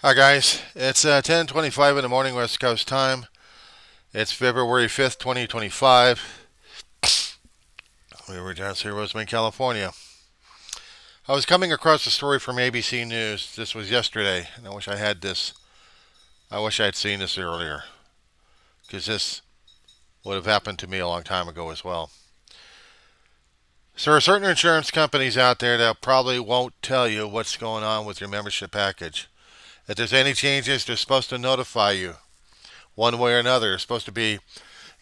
Hi guys, it's 10:25 in the morning West Coast time. It's February 5th, 2025. We were down here in Roseman, California. I was coming across a story from ABC News. This was yesterday, and I wish I had this. I wish I had seen this earlier, because this would have happened to me a long time ago as well. So there are certain insurance companies out there that probably won't tell you what's going on with your membership package. If there's any changes, they're supposed to notify you one way or another. They're supposed to be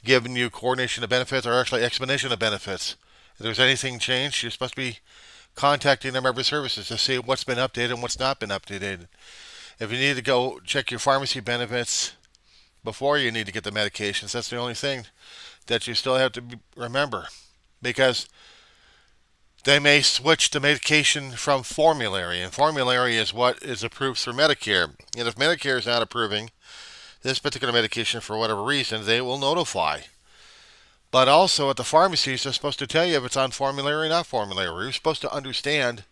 giving you coordination of benefits or actually explanation of benefits. If there's anything changed, you're supposed to be contacting their member services to see what's been updated and what's not been updated. If you need to go check your pharmacy benefits before you need to get the medications, that's the only thing that you still have to remember, because they may switch the medication from formulary, and formulary is what is approved through Medicare. And if Medicare is not approving this particular medication for whatever reason, they will notify. But also at the pharmacies, they're supposed to tell you if it's on formulary or not formulary. You're supposed to understand.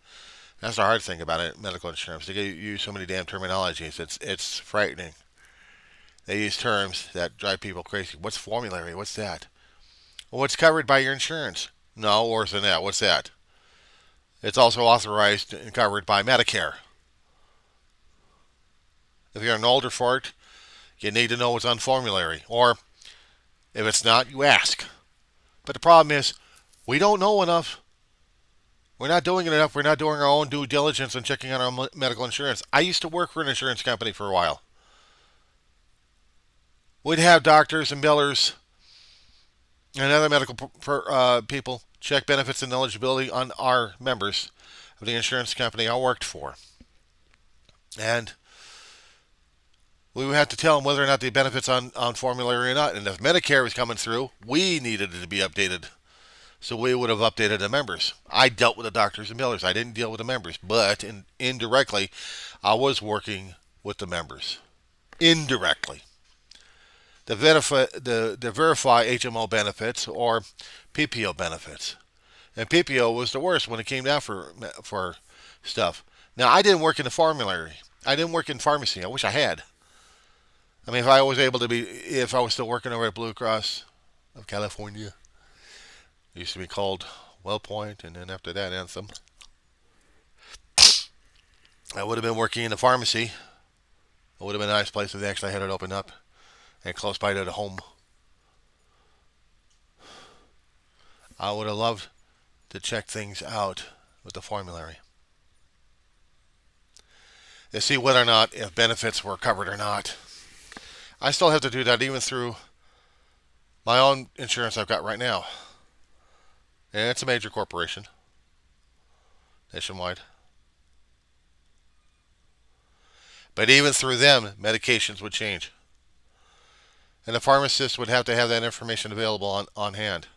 That's the hard thing about it, medical insurance. They use so many damn terminologies. It's frightening. They use terms that drive people crazy. What's formulary? What's that? Well, what's covered by your insurance? No, worse than that. What's that? It's also authorized and covered by Medicare. If you're an older fart, you need to know what's on formulary. Or if it's not, you ask. But the problem is, we don't know enough. We're not doing it enough. We're not doing our own due diligence and checking on our medical insurance. I used to work for an insurance company for a while. We'd have doctors and billers and other medical people check benefits and eligibility on our members of the insurance company I worked for. And we would have to tell them whether or not the benefits on formulary or not. And if Medicare was coming through, we needed it to be updated. So we would have updated the members. I dealt with the doctors and billers. I didn't deal with the members, but indirectly, I was working with the members. Indirectly. The verify HMO benefits or PPO benefits. And PPO was the worst when it came down for stuff. Now, I didn't work in the formulary. I didn't work in pharmacy. I wish I had. I mean, if I was still working over at Blue Cross of California, it used to be called WellPoint, and then after that, Anthem. I would have been working in the pharmacy. It would have been a nice place if they actually had it open up and close by to the home. I would have loved to check things out with the formulary to see whether or not if benefits were covered or not. I still have to do that even through my own insurance I've got right now. And it's a major corporation, nationwide. But even through them, medications would change. And the pharmacist would have to have that information available on hand.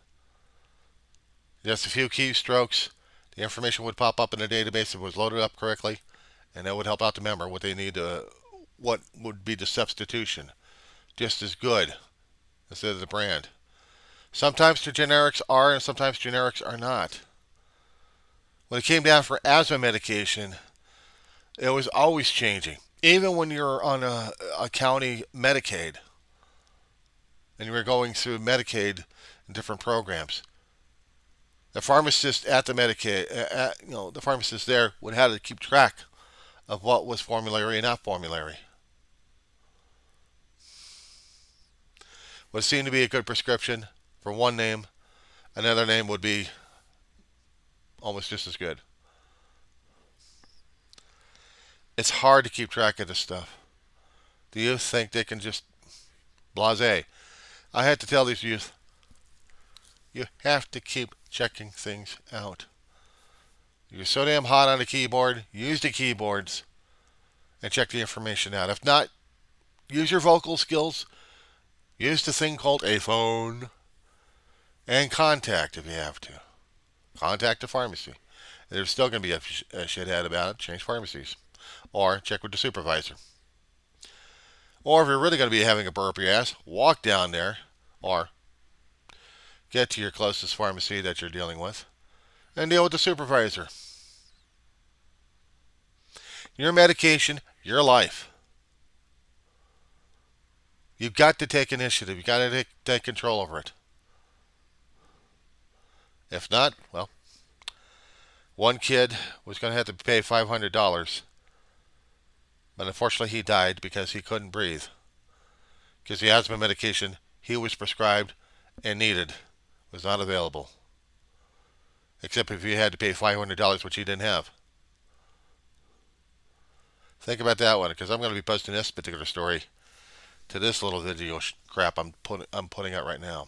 Just a few keystrokes, the information would pop up in the database if it was loaded up correctly, and that would help out the member what would be the substitution. Just as good instead of the brand. Sometimes the generics are, and sometimes generics are not. When it came down for asthma medication, it was always changing. Even when you're on a county Medicaid and you were going through Medicaid and different programs, the pharmacist at the Medicaid, the pharmacist there would have to keep track of what was formulary and not formulary. What seemed to be a good prescription for one name, another name would be almost just as good. It's hard to keep track of this stuff. The youth think they can just blase. I had to tell these youth, you have to keep checking things out. You're so damn hot on the keyboard, use the keyboards and check the information out. If not, use your vocal skills. Use the thing called a phone and contact if you have to. Contact the pharmacy. There's still going to be a shithead about it. Change pharmacies. Or check with the supervisor. Or if you're really going to be having a burp your ass, walk down there or get to your closest pharmacy that you're dealing with and deal with the supervisor. Your medication, your life. You've got to take initiative. You've got to take control over it. If not, well, one kid was going to have to pay $500, but unfortunately he died because he couldn't breathe. Because the asthma medication he was prescribed and needed was not available. Except if you had to pay $500, which he didn't have. Think about that one, because I'm going to be posting this particular story to this little video crap I'm putting out right now.